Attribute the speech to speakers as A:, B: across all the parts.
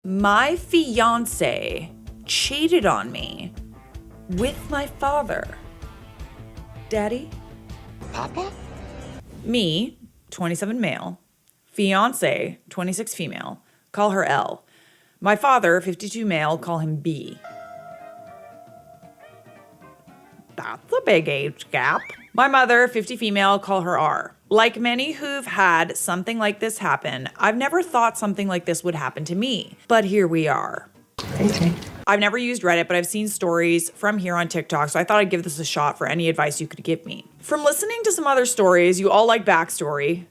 A: My fiance cheated on me with my father. Daddy?
B: Papa?
A: Me, 27 male. Fiance, 26 female. Call her L. My father, 52 male. Call him B. That's a big age gap. My mother, 50 female. Call her R. Like many who've had something like this happen, I've never thought something like this would happen to me. But here we are.
B: Okay.
A: I've never used Reddit, but I've seen stories from here on TikTok, so I thought I'd give this a shot for any advice you could give me. From listening to some other stories, you all like backstory.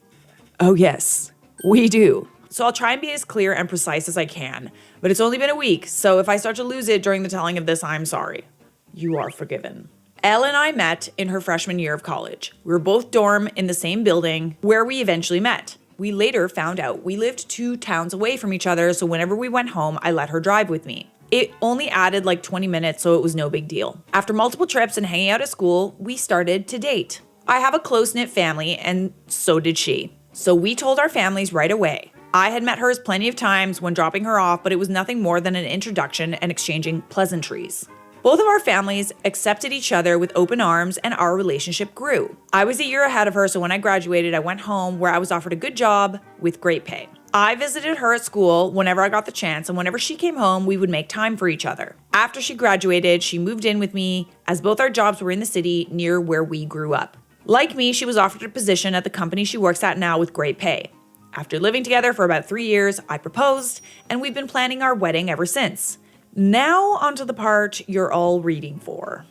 A: Oh yes, we do. So I'll try and be as clear and precise as I can, but it's only been a week, so if I start to lose it during the telling of this, I'm sorry. You are forgiven. Elle and I met in her freshman year of college. We were both dorm in the same building where we eventually met. We later found out we lived 2 towns away from each other, so whenever we went home, I let her drive with me. It only added like 20 minutes, so it was no big deal. After multiple trips and hanging out at school, we started to date. I have a close-knit family, and so did she. So we told our families right away. I had met hers plenty of times when dropping her off, but it was nothing more than an introduction and exchanging pleasantries. Both of our families accepted each other with open arms, and our relationship grew. I was a year ahead of her, so when I graduated, I went home where I was offered a good job with great pay. I visited her at school whenever I got the chance, and whenever she came home, we would make time for each other. After she graduated, she moved in with me, as both our jobs were in the city near where we grew up. Like me, she was offered a position at the company she works at now with great pay. After living together for about 3 years, I proposed, and we've been planning our wedding ever since. Now onto the part you're all reading for.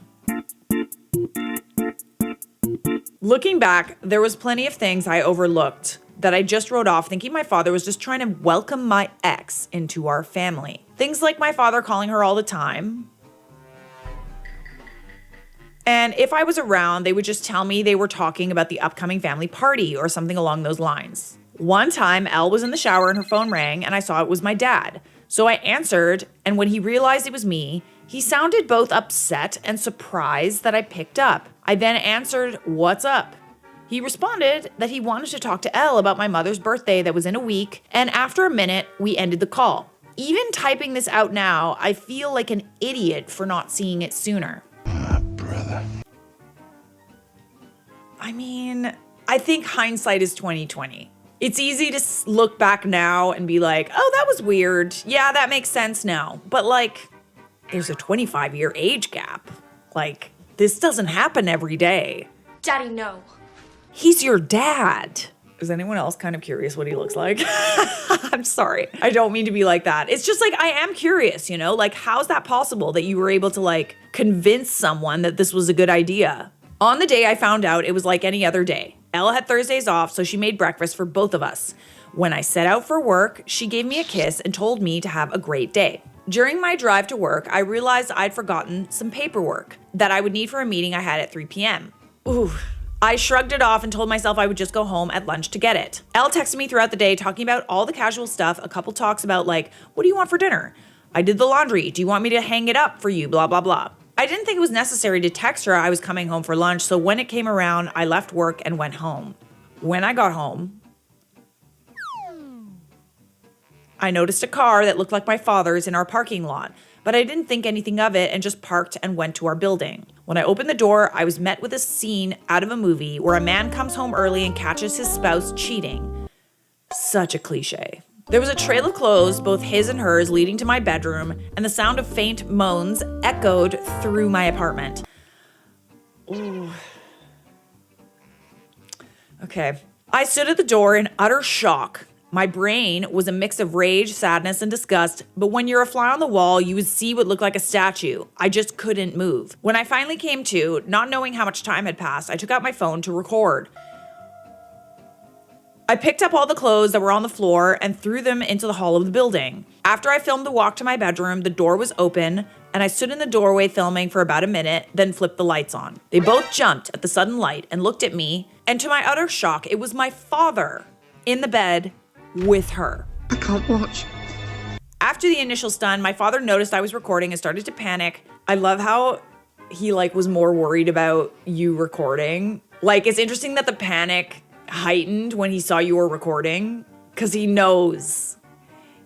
A: Looking back, there was plenty of things I overlooked that I just wrote off thinking my father was just trying to welcome my ex into our family. Things like my father calling her all the time. And if I was around, they would just tell me they were talking about the upcoming family party or something along those lines. One time, Elle was in the shower and her phone rang and I saw it was my dad. So I answered, and when he realized it was me, he sounded both upset and surprised that I picked up. I then answered, "What's up?" He responded that he wanted to talk to Elle about my mother's birthday that was in a week, and after a minute, we ended the call. Even typing this out now, I feel like an idiot for not seeing it sooner.
B: Brother.
A: I mean, I think hindsight is 20/20. It's easy to look back now and be like, oh, that was weird. Yeah, that makes sense now. But like, there's a 25-year age gap. Like, this doesn't happen every day.
C: Daddy, no.
A: He's your dad. Is anyone else kind of curious what he looks like? I'm sorry. I don't mean to be like that. It's just like, I am curious, you know? Like, how's that possible that you were able to like convince someone that this was a good idea? On the day I found out, it was like any other day. Elle had Thursdays off, so she made breakfast for both of us. When I set out for work, she gave me a kiss and told me to have a great day. During my drive to work, I realized I'd forgotten some paperwork that I would need for a meeting I had at 3 p.m. Ooh. I shrugged it off and told myself I would just go home at lunch to get it. Elle texted me throughout the day talking about all the casual stuff, a couple talks about like, what do you want for dinner? I did the laundry. Do you want me to hang it up for you? Blah, blah, blah. I didn't think it was necessary to text her I was coming home for lunch, so when it came around, I left work and went home. When I got home, I noticed a car that looked like my father's in our parking lot, but I didn't think anything of it and just parked and went to our building. When I opened the door, I was met with a scene out of a movie where a man comes home early and catches his spouse cheating. Such a cliche. There was a trail of clothes, both his and hers, leading to my bedroom, and the sound of faint moans echoed through my apartment. Ooh. Okay. I stood at the door in utter shock. My brain was a mix of rage, sadness, and disgust, but when you're a fly on the wall, you would see what looked like a statue. I just couldn't move. When I finally came to, not knowing how much time had passed, I took out my phone to record. I picked up all the clothes that were on the floor and threw them into the hall of the building. After I filmed the walk to my bedroom, the door was open, and I stood in the doorway filming for about a minute, then flipped the lights on. They both jumped at the sudden light and looked at me, and to my utter shock, it was my father in the bed with her.
B: I can't watch.
A: After the initial stun, my father noticed I was recording and started to panic. I love how he like was more worried about you recording. Like, it's interesting that the panic heightened when he saw you were recording, because he knows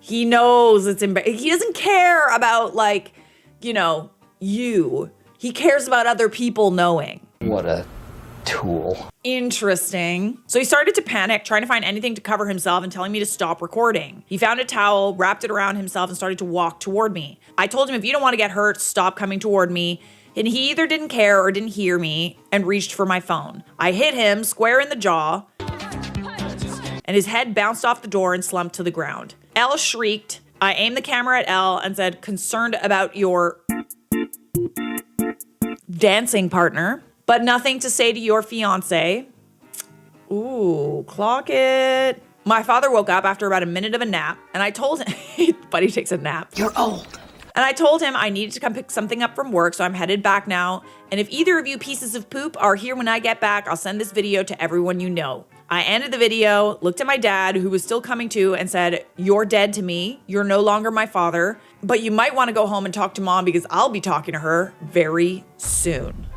A: He knows it's embarrassing. He doesn't care about, like, you. He cares about other people knowing.
B: What a tool.
A: Interesting. So he started to panic, trying to find anything to cover himself and telling me to stop recording. He found a towel, wrapped it around himself, and started to walk toward me. I told him, if you don't want to get hurt, stop coming toward me. And he either didn't care or didn't hear me and reached for my phone. I hit him square in the jaw, and his head bounced off the door and slumped to the ground. Elle shrieked. I aimed the camera at Elle and said, concerned about your dancing partner, but nothing to say to your fiance. Ooh, clock it. My father woke up after about a minute of a nap, and I told him, but he takes a nap.
B: You're old.
A: And I told him I needed to come pick something up from work, so I'm headed back now. And if either of you pieces of poop are here when I get back, I'll send this video to everyone you know. I ended the video, looked at my dad, who was still coming to, and said, you're dead to me. You're no longer my father, but you might want to go home and talk to mom because I'll be talking to her very soon.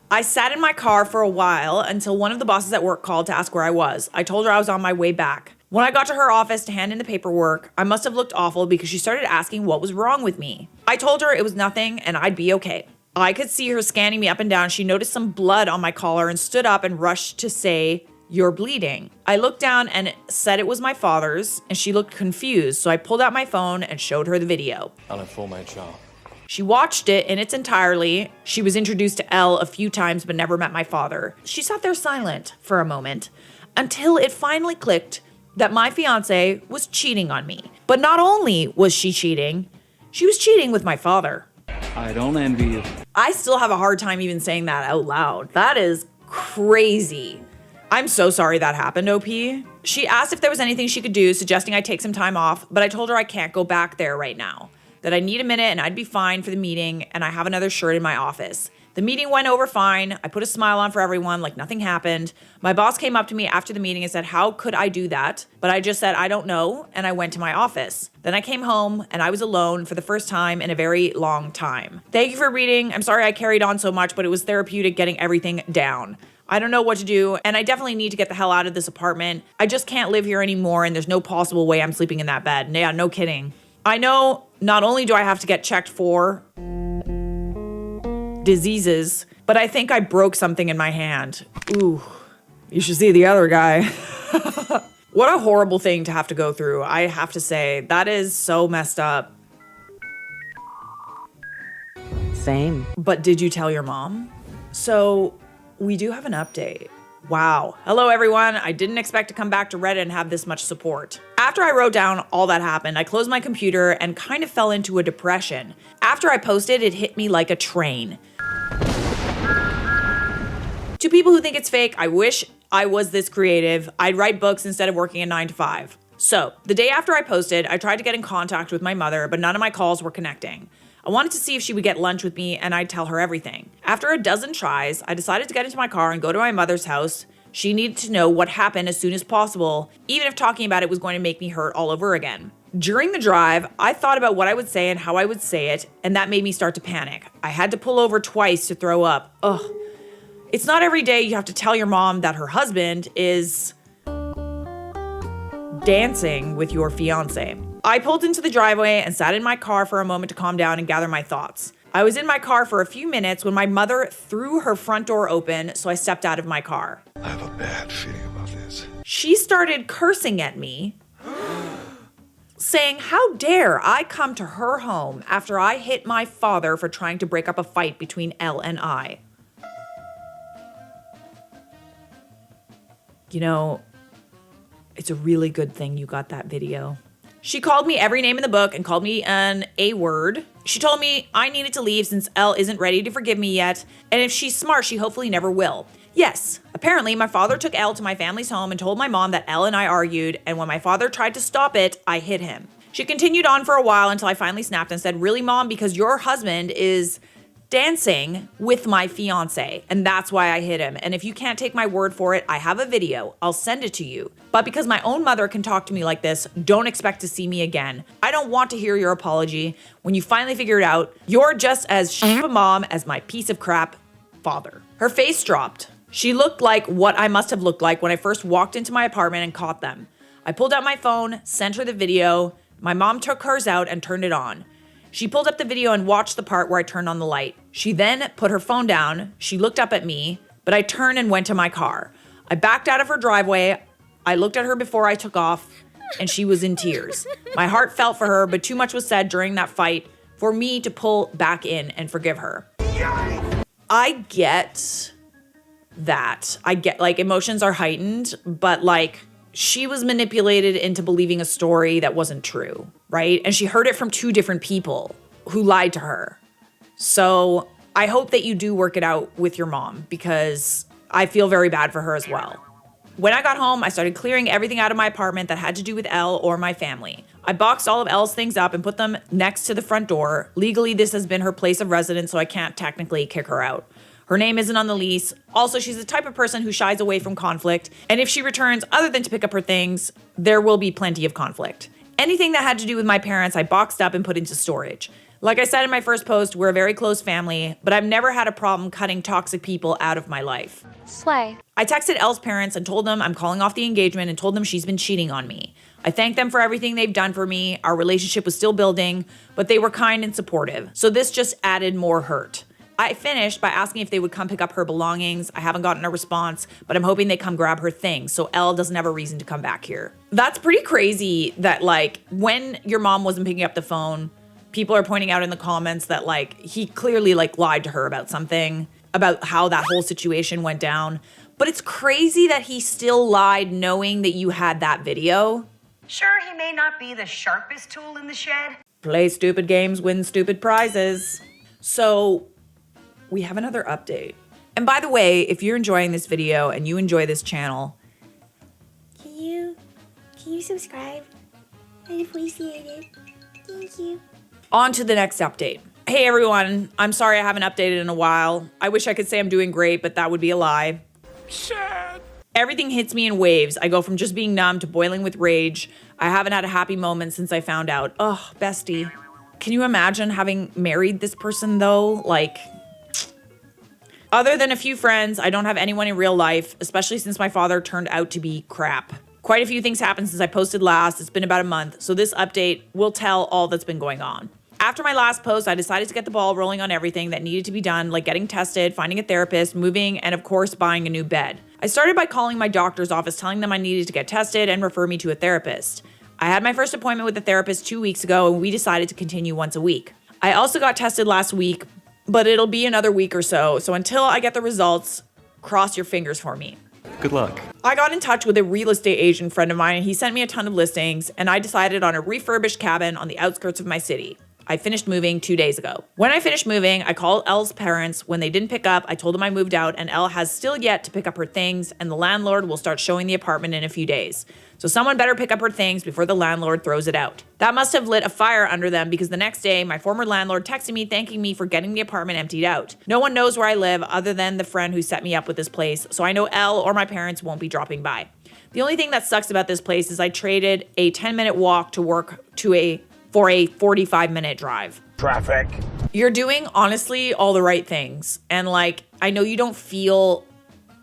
A: I sat in my car for a while until one of the bosses at work called to ask where I was. I told her I was on my way back. When I got to her office to hand in the paperwork, I must have looked awful because she started asking what was wrong with me. I told her it was nothing and I'd be okay. I could see her scanning me up and down. She noticed some blood on my collar and stood up and rushed to say, you're bleeding. I looked down and said it was my father's, and she looked confused, so I pulled out my phone and showed her the video.
C: I'll inform HR.
A: She watched it in its entirety. She was introduced to Elle a few times but never met my father. She sat there silent for a moment until it finally clicked that my fiance was cheating on me. But not only was she cheating with my father.
C: I don't envy you.
A: I still have a hard time even saying that out loud. That is crazy. I'm so sorry that happened, OP. She asked if there was anything she could do, suggesting I take some time off, but I told her I can't go back there right now, that I need a minute and I'd be fine for the meeting, and I have another shirt in my office. The meeting went over fine. I put a smile on for everyone like nothing happened. My boss came up to me after the meeting and said, how could I do that? But I just said, I don't know, and I went to my office. Then I came home and I was alone for the first time in a very long time. Thank you for reading. I'm sorry I carried on so much, but it was therapeutic getting everything down. I don't know what to do, and I definitely need to get the hell out of this apartment. I just can't live here anymore, and there's no possible way I'm sleeping in that bed. Yeah, no kidding. I know not only do I have to get checked for diseases, but I think I broke something in my hand. Ooh, you should see the other guy. What a horrible thing to have to go through. I have to say, that is so messed up.
D: Same.
A: But did you tell your mom? So we do have an update. Wow. Hello, everyone. I didn't expect to come back to Reddit and have this much support. After I wrote down all that happened, I closed my computer and kind of fell into a depression. After I posted, it hit me like a train. To people who think it's fake, I wish I was this creative. I'd write books instead of working a 9 to 5. So, the day after I posted, I tried to get in contact with my mother, but none of my calls were connecting. I wanted to see if she would get lunch with me and I'd tell her everything. After a dozen tries, I decided to get into my car and go to my mother's house. She needed to know what happened as soon as possible, even if talking about it was going to make me hurt all over again. During the drive, I thought about what I would say and how I would say it, and that made me start to panic. I had to pull over twice to throw up. Ugh. It's not every day you have to tell your mom that her husband is dancing with your fiance. I pulled into the driveway and sat in my car for a moment to calm down and gather my thoughts. I was in my car for a few minutes when my mother threw her front door open, so I stepped out of my car.
B: I have a bad feeling about this.
A: She started cursing at me, saying, how dare I come to her home after I hit my father for trying to break up a fight between Elle and I. You know, it's a really good thing you got that video. She called me every name in the book and called me an A-word. She told me I needed to leave since Elle isn't ready to forgive me yet, and if she's smart, she hopefully never will. Yes, apparently my father took Elle to my family's home and told my mom that Elle and I argued, and when my father tried to stop it, I hit him. She continued on for a while until I finally snapped and said, really, Mom, because your husband is dancing with my fiance, and that's why I hit him. And if you can't take my word for it, I have a video. I'll send it to you. But because my own mother can talk to me like this, don't expect to see me again. I don't want to hear your apology. When you finally figure it out, you're just as a mom as my piece of crap father. Her face dropped. She looked like what I must have looked like when I first walked into my apartment and caught them. I pulled out my phone, sent her the video. My mom took hers out and turned it on. She pulled up the video and watched the part where I turned on the light. She then put her phone down. She looked up at me, but I turned and went to my car. I backed out of her driveway. I looked at her before I took off, and she was in tears. My heart felt for her, but too much was said during that fight for me to pull back in and forgive her. I get that. I get, like, emotions are heightened, but, like, she was manipulated into believing a story that wasn't true, right? And she heard it from two different people who lied to her. So I hope that you do work it out with your mom, because I feel very bad for her as well. When I got home, I started clearing everything out of my apartment that had to do with Elle or my family. I boxed all of Elle's things up and put them next to the front door. Legally, this has been her place of residence, so I can't technically kick her out. Her name isn't on the lease. Also, she's the type of person who shies away from conflict. And if she returns other than to pick up her things, there will be plenty of conflict. Anything that had to do with my parents, I boxed up and put into storage. Like I said in my first post, we're a very close family, but I've never had a problem cutting toxic people out of my life.
E: Slay.
A: I texted Elle's parents and told them I'm calling off the engagement and told them she's been cheating on me. I thanked them for everything they've done for me. Our relationship was still building, but they were kind and supportive. So this just added more hurt. I finished by asking if they would come pick up her belongings. I haven't gotten a response, but I'm hoping they come grab her things so Elle doesn't have a reason to come back here. That's pretty crazy that, like, when your mom wasn't picking up the phone, people are pointing out in the comments that, like, he clearly, like, lied to her about something, about how that whole situation went down. But it's crazy that he still lied knowing that you had that video.
F: Sure, he may not be the sharpest tool in the shed.
A: Play stupid games, win stupid prizes. So we have another update. And by the way, if you're enjoying this video and you enjoy this channel,
E: Can you subscribe? I'd appreciate it. Thank you.
A: on to the next update. Hey everyone, I'm sorry I haven't updated in a while. I wish I could say I'm doing great, but that would be a lie.
C: Sad.
A: Everything hits me in waves. I go from just being numb to boiling with rage. I haven't had a happy moment since I found out. Ugh, bestie. Can you imagine having married this person though? Like, other than a few friends, I don't have anyone in real life, especially since my father turned out to be crap. Quite a few things happened since I posted last. It's been about a month, so this update will tell all that's been going on. After my last post, I decided to get the ball rolling on everything that needed to be done, like getting tested, finding a therapist, moving, and of course, buying a new bed. I started by calling my doctor's office, telling them I needed to get tested and refer me to a therapist. I had my first appointment with the therapist 2 weeks ago, and we decided to continue once a week. I also got tested last week, but it'll be another week or so. So until I get the results, cross your fingers for me.
B: Good luck.
A: I got in touch with a real estate agent friend of mine, and he sent me a ton of listings, and I decided on a refurbished cabin on the outskirts of my city. I finished moving 2 days ago. When I finished moving, I called Elle's parents. When they didn't pick up, I told them I moved out, and Elle has still yet to pick up her things, and the landlord will start showing the apartment in a few days. So someone better pick up her things before the landlord throws it out. That must have lit a fire under them, because the next day, my former landlord texted me thanking me for getting the apartment emptied out. No one knows where I live other than the friend who set me up with this place, so I know Elle or my parents won't be dropping by. The only thing that sucks about this place is I traded a 10-minute walk to work for a 45-minute drive.
B: Traffic.
A: You're doing, honestly, all the right things. And, like, I know you don't feel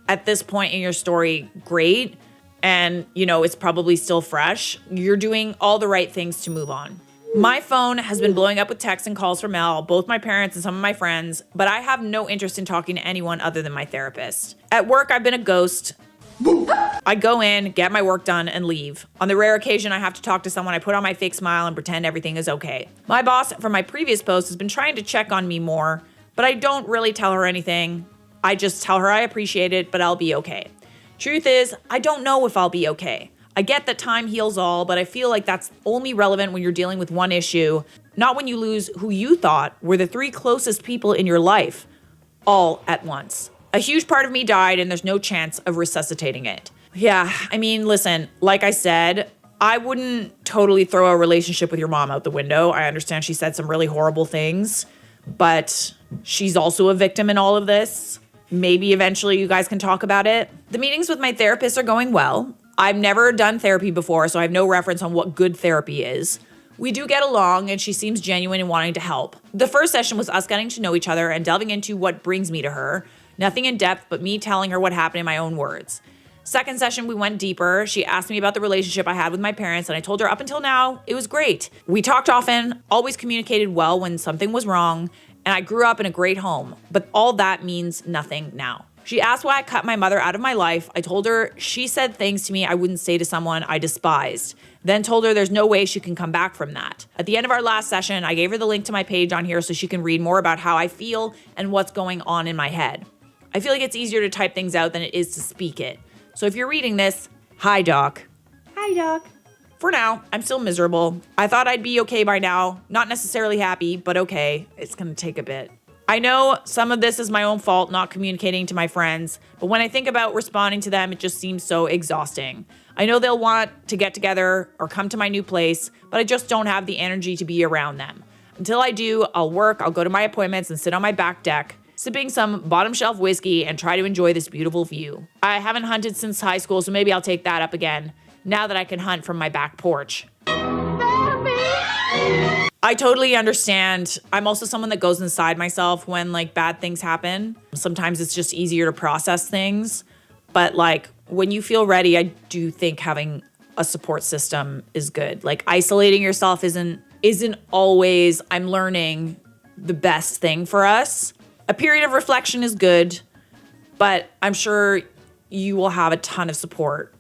A: at this point in your story great, and, you know, it's probably still fresh. You're doing all the right things to move on. My phone has been blowing up with texts and calls from Elle, both my parents and some of my friends, but I have no interest in talking to anyone other than my therapist. At work, I've been a ghost. I go in, get my work done, and leave. On the rare occasion I have to talk to someone, I put on my fake smile and pretend everything is okay. My boss from my previous post has been trying to check on me more, but I don't really tell her anything. I just tell her I appreciate it, but I'll be okay. Truth is, I don't know if I'll be okay. I get that time heals all, but I feel like that's only relevant when you're dealing with one issue, not when you lose who you thought were the 3 closest people in your life, all at once. A huge part of me died, and there's no chance of resuscitating it. Yeah, I mean, listen, like I said, I wouldn't totally throw a relationship with your mom out the window. I understand she said some really horrible things, but she's also a victim in all of this. Maybe eventually you guys can talk about it. The meetings with my therapist are going well. I've never done therapy before, so I have no reference on what good therapy is. We do get along, and she seems genuine in wanting to help. The first session was us getting to know each other and delving into what brings me to her. Nothing in depth, but me telling her what happened in my own words. Second session, we went deeper. She asked me about the relationship I had with my parents, and I told her up until now, it was great. We talked often, always communicated well when something was wrong, and I grew up in a great home, but all that means nothing now. She asked why I cut my mother out of my life. I told her she said things to me I wouldn't say to someone I despised. Then told her there's no way she can come back from that. At the end of our last session, I gave her the link to my page on here so she can read more about how I feel and what's going on in my head. I feel like it's easier to type things out than it is to speak it. So if you're reading this, hi, Doc.
E: Hi, Doc.
A: For now, I'm still miserable. I thought I'd be okay by now. Not necessarily happy, but okay. It's gonna take a bit. I know some of this is my own fault, not communicating to my friends, but when I think about responding to them, it just seems so exhausting. I know they'll want to get together or come to my new place, but I just don't have the energy to be around them. Until I do, I'll work, I'll go to my appointments and sit on my back deck, sipping some bottom shelf whiskey and try to enjoy this beautiful view. I haven't hunted since high school, so maybe I'll take that up again, now that I can hunt from my back porch. I totally understand. I'm also someone that goes inside myself when like bad things happen. Sometimes it's just easier to process things. But like when you feel ready, I do think having a support system is good. Like isolating yourself isn't always, I'm learning, the best thing for us. A period of reflection is good, but I'm sure you will have a ton of support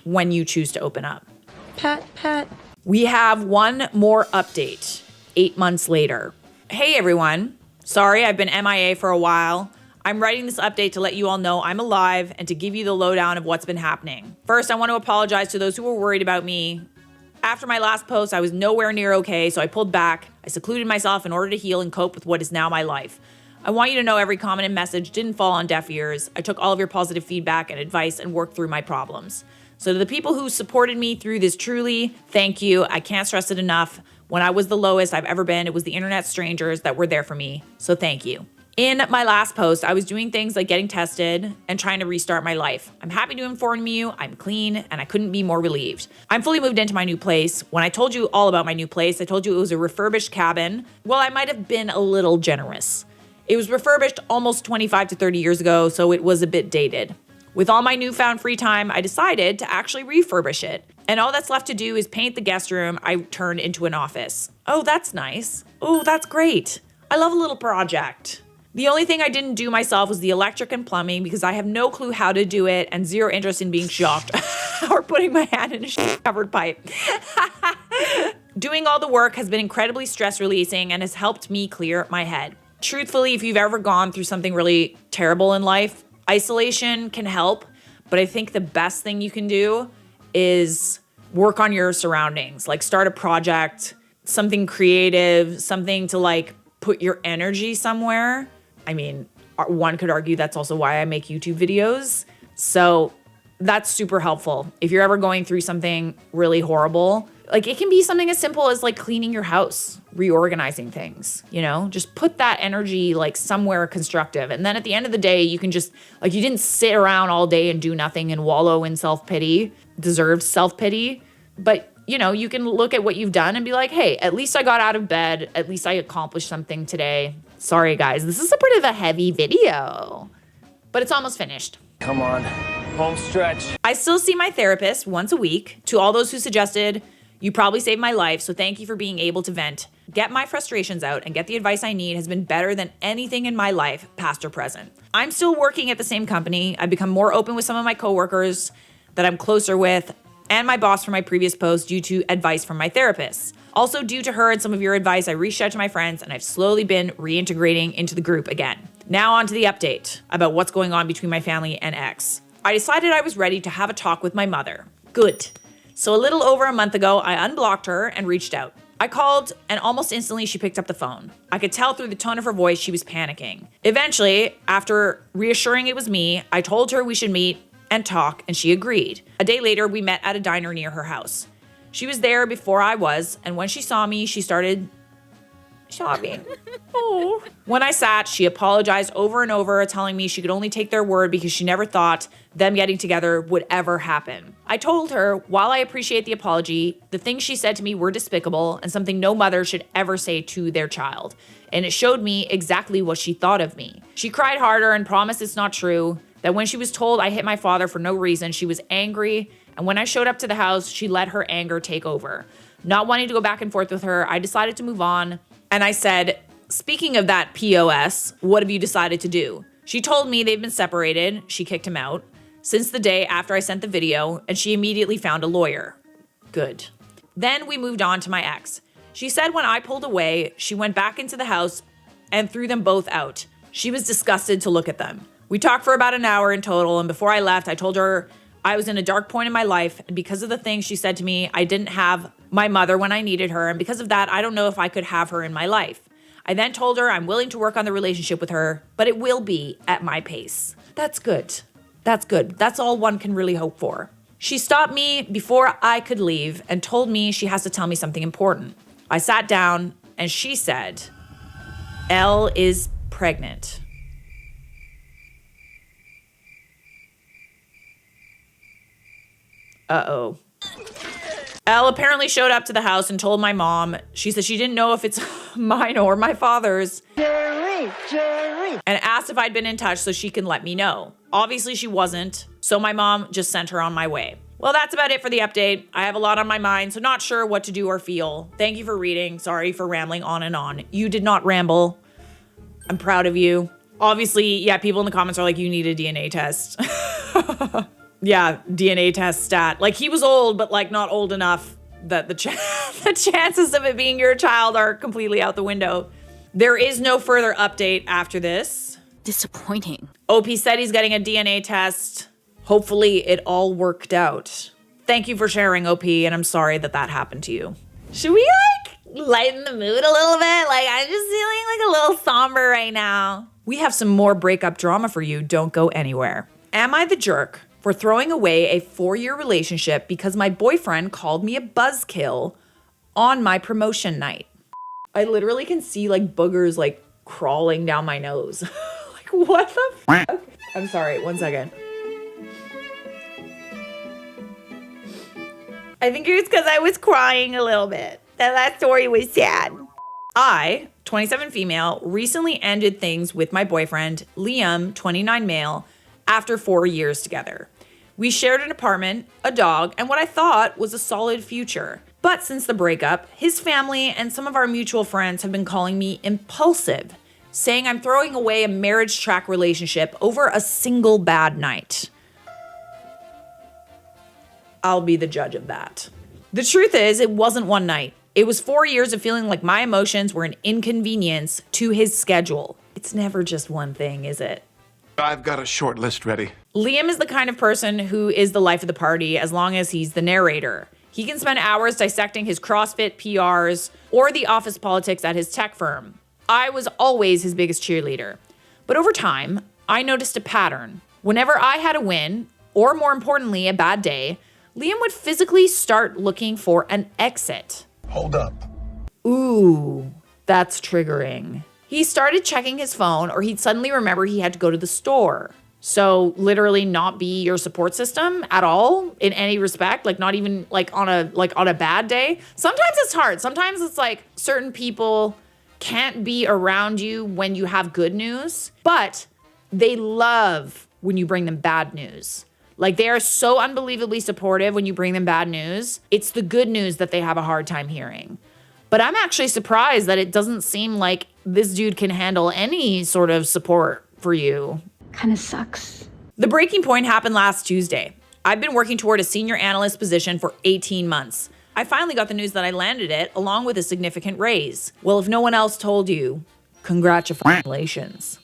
A: when you choose to open up.
D: Pat.
A: We have one more update 8 months later. Hey everyone. Sorry, I've been MIA for a while. I'm writing this update to let you all know I'm alive and to give you the lowdown of what's been happening. First, I want to apologize to those who were worried about me. After my last post, I was nowhere near okay, so I pulled back. I secluded myself in order to heal and cope with what is now my life. I want you to know every comment and message didn't fall on deaf ears. I took all of your positive feedback and advice and worked through my problems. So to the people who supported me through this, truly, thank you. I can't stress it enough. When I was the lowest I've ever been, it was the internet strangers that were there for me. So thank you. In my last post, I was doing things like getting tested and trying to restart my life. I'm happy to inform you, I'm clean, and I couldn't be more relieved. I'm fully moved into my new place. When I told you all about my new place, I told you it was a refurbished cabin. Well, I might have been a little generous. It was refurbished almost 25 to 30 years ago, so it was a bit dated. With all my newfound free time, I decided to actually refurbish it. And all that's left to do is paint the guest room I turned into an office. Oh, that's nice. Oh, that's great. I love a little project. The only thing I didn't do myself was the electric and plumbing because I have no clue how to do it and zero interest in being shocked or putting my hand in a covered pipe. Doing all the work has been incredibly stress releasing and has helped me clear my head. Truthfully, if you've ever gone through something really terrible in life, isolation can help, but I think the best thing you can do is work on your surroundings, like start a project, something creative, something to like put your energy somewhere. I mean, one could argue that's also why I make YouTube videos. So that's super helpful. If you're ever going through something really horrible, like it can be something as simple as like cleaning your house, reorganizing things, you know, just put that energy like somewhere constructive. And then at the end of the day, you can just like, you didn't sit around all day and do nothing and wallow in self-pity, deserved self-pity. But, you know, you can look at what you've done and be like, hey, at least I got out of bed. At least I accomplished something today. Sorry, guys, this is a bit of a heavy video, but it's almost finished.
C: Come on, home stretch.
A: I still see my therapist once a week. To all those who suggested, you probably saved my life, so thank you for being able to vent, get my frustrations out, and get the advice I need has been better than anything in my life, past or present. I'm still working at the same company. I've become more open with some of my coworkers that I'm closer with, and my boss from my previous post due to advice from my therapist. Also, due to her and some of your advice, I reached out to my friends, and I've slowly been reintegrating into the group again. Now on to the update about what's going on between my family and ex. I decided I was ready to have a talk with my mother. Good. So a little over a month ago, I unblocked her and reached out. I called and almost instantly she picked up the phone. I could tell through the tone of her voice she was panicking. Eventually, after reassuring it was me, I told her we should meet and talk and she agreed. A day later, we met at a diner near her house. She was there before I was, and when she saw me, she started sobbing. Oh. When I sat, she apologized over and over, telling me she could only take their word because she never thought them getting together would ever happen. I told her, while I appreciate the apology, the things she said to me were despicable and something no mother should ever say to their child. And it showed me exactly what she thought of me. She cried harder and promised it's not true, that when she was told I hit my father for no reason, she was angry. And when I showed up to the house, she let her anger take over. Not wanting to go back and forth with her, I decided to move on. And I said, speaking of that POS, what have you decided to do? She told me they've been separated. She kicked him out since the day after I sent the video, and she immediately found a lawyer. Good. Then we moved on to my ex. She said when I pulled away, she went back into the house and threw them both out. She was disgusted to look at them. We talked for about an hour in total, and before I left, I told her I was in a dark point in my life, and because of the things she said to me, I didn't have my mother when I needed her, and because of that, I don't know if I could have her in my life. I then told her I'm willing to work on the relationship with her, but it will be at my pace. That's good. That's good. That's all one can really hope for. She stopped me before I could leave and told me she has to tell me something important. I sat down, and she said, Elle is pregnant. Uh-oh. Elle apparently showed up to the house and told my mom. She said she didn't know if it's mine or my father's. Jerry. And asked if I'd been in touch so she can let me know. Obviously she wasn't, so my mom just sent her on my way. Well, that's about it for the update. I have a lot on my mind, so not sure what to do or feel. Thank you for reading. Sorry for rambling on and on. You did not ramble. I'm proud of you. Obviously, yeah, people in the comments are like, you need a DNA test. Yeah, DNA test stat. Like, he was old, but like not old enough that the chances of it being your child are completely out the window. There is no further update after this.
D: Disappointing.
A: OP said he's getting a DNA test. Hopefully it all worked out. Thank you for sharing, OP, and I'm sorry that that happened to you. Should we like lighten the mood a little bit? Like, I'm just feeling like a little somber right now. We have some more breakup drama for you. Don't go anywhere. Am I the jerk for throwing away a 4-year relationship because my boyfriend called me a buzzkill on my promotion night? I literally can see like boogers like crawling down my nose. Like, what the fuck? I'm sorry, 1 second. I think it's because I was crying a little bit. That story was sad. I, 27 female, recently ended things with my boyfriend, Liam, 29 male, after 4 years together. We shared an apartment, a dog, and what I thought was a solid future. But since the breakup, his family and some of our mutual friends have been calling me impulsive, saying I'm throwing away a marriage track relationship over a single bad night. I'll be the judge of that. The truth is, it wasn't one night. It was 4 years of feeling like my emotions were an inconvenience to his schedule. It's never just one thing, is it?
B: I've got a short list ready.
A: Liam is the kind of person who is the life of the party as long as he's the narrator. He can spend hours dissecting his CrossFit PRs or the office politics at his tech firm. I was always his biggest cheerleader. But over time, I noticed a pattern. Whenever I had a win, or more importantly, a bad day, Liam would physically start looking for an exit.
B: Hold up.
A: Ooh, that's triggering. He started checking his phone, or he'd suddenly remember he had to go to the store. So literally not be your support system at all in any respect, like not even like on a bad day. Sometimes it's hard. Sometimes it's like certain people can't be around you when you have good news, but they love when you bring them bad news. Like, they are so unbelievably supportive when you bring them bad news. It's the good news that they have a hard time hearing. But I'm actually surprised that it doesn't seem like this dude can handle any sort of support for you.
E: Kind of sucks.
A: The breaking point happened last Tuesday. I've been working toward a senior analyst position for 18 months. I finally got the news that I landed it, along with a significant raise. Well, if no one else told you, congratulations.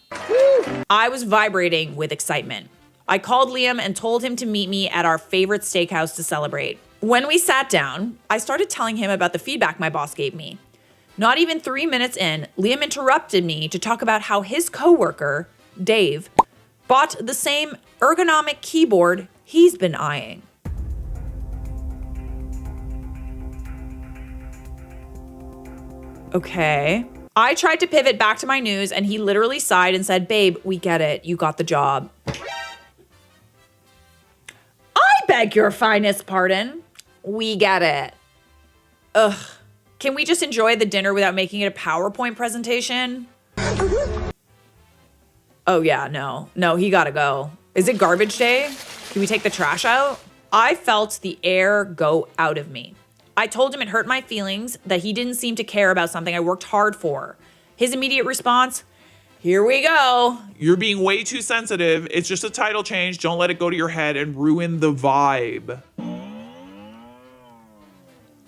A: I was vibrating with excitement. I called Liam and told him to meet me at our favorite steakhouse to celebrate. When we sat down, I started telling him about the feedback my boss gave me. Not even 3 minutes in, Liam interrupted me to talk about how his coworker, Dave, bought the same ergonomic keyboard he's been eyeing. Okay. I tried to pivot back to my news and he literally sighed and said, babe, we get it. You got the job. I beg your finest pardon. We get it. Ugh. Can we just enjoy the dinner without making it a PowerPoint presentation? Oh yeah, no, he gotta go. Is it garbage day? Can we take the trash out? I felt the air go out of me. I told him it hurt my feelings that he didn't seem to care about something I worked hard for. His immediate response, here we go.
G: You're being way too sensitive. It's just a title change. Don't let it go to your head and ruin the vibe.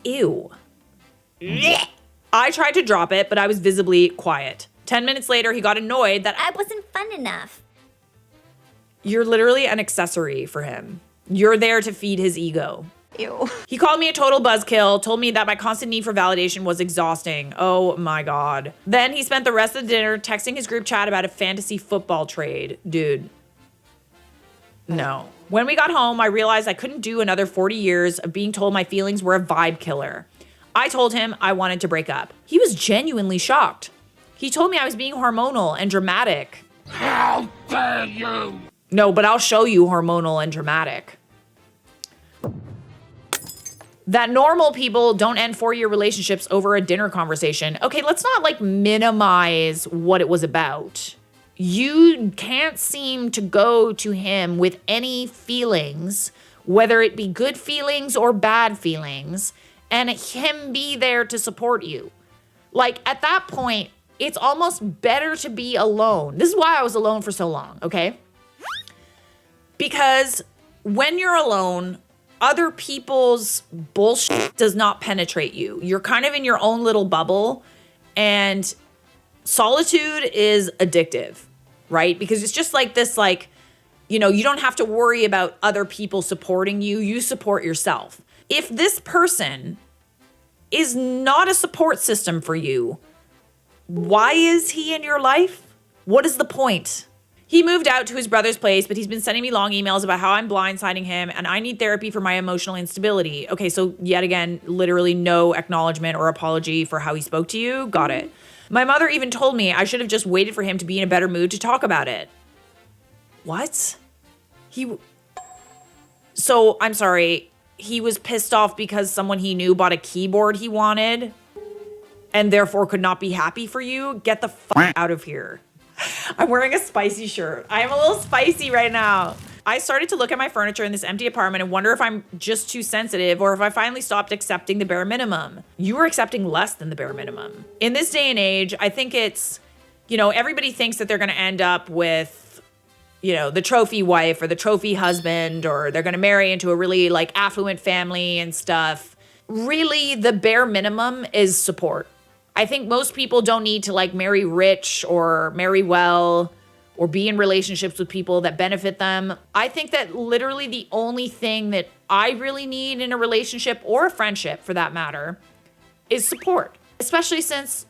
A: Ew. I tried to drop it, but I was visibly quiet. 10 minutes later, he got annoyed that
E: I wasn't fun enough.
A: You're literally an accessory for him. You're there to feed his ego.
E: Ew.
A: He called me a total buzzkill, told me that my constant need for validation was exhausting. Oh my God. Then he spent the rest of the dinner texting his group chat about a fantasy football trade. Dude. No. When we got home, I realized I couldn't do another 40 years of being told my feelings were a vibe killer. I told him I wanted to break up. He was genuinely shocked. He told me I was being hormonal and dramatic.
B: How dare you!
A: No, but I'll show you hormonal and dramatic. That normal people don't end 4-year relationships over a dinner conversation. Okay, let's not like minimize what it was about. You can't seem to go to him with any feelings, whether it be good feelings or bad feelings, and him be there to support you. Like at that point, it's almost better to be alone. This is why I was alone for so long, okay? Because when you're alone, other people's bullshit does not penetrate you. You're kind of in your own little bubble, and solitude is addictive, right? Because it's just like this, like, you know, you don't have to worry about other people supporting you. You support yourself. If this person is not a support system for you, why is he in your life? What is the point? He moved out to his brother's place, but he's been sending me long emails about how I'm blindsiding him and I need therapy for my emotional instability. Okay, so yet again, literally no acknowledgement or apology for how he spoke to you. Got it. My mother even told me I should have just waited for him to be in a better mood to talk about it. What? So I'm sorry, he was pissed off because someone he knew bought a keyboard he wanted and therefore could not be happy for you? Get the fuck out of here. I'm wearing a spicy shirt. I am a little spicy right now. I started to look at my furniture in this empty apartment and wonder if I'm just too sensitive or if I finally stopped accepting the bare minimum. You were accepting less than the bare minimum. In this day and age, I think it's, you know, everybody thinks that they're going to end up with, you know, the trophy wife or the trophy husband, or they're going to marry into a really like affluent family and stuff. Really, the bare minimum is support. I think most people don't need to like marry rich or marry well or be in relationships with people that benefit them. I think that literally the only thing that I really need in a relationship or a friendship for that matter is support. Especially since,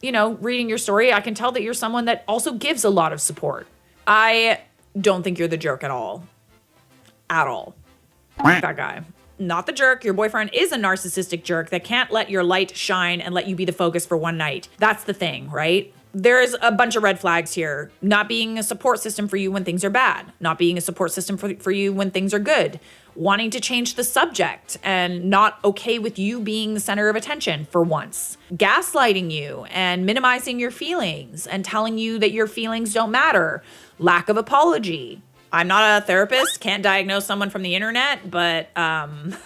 A: you know, reading your story, I can tell that you're someone that also gives a lot of support. I don't think you're the jerk at all. At all. That guy. Not the jerk. Your boyfriend is a narcissistic jerk that can't let your light shine and let you be the focus for one night. That's the thing, right? There's a bunch of red flags here. Not being a support system for you when things are bad. Not being a support system for you when things are good. Wanting to change the subject and not okay with you being the center of attention for once. Gaslighting you and minimizing your feelings and telling you that your feelings don't matter. Lack of apology. I'm not a therapist, can't diagnose someone from the internet, but, and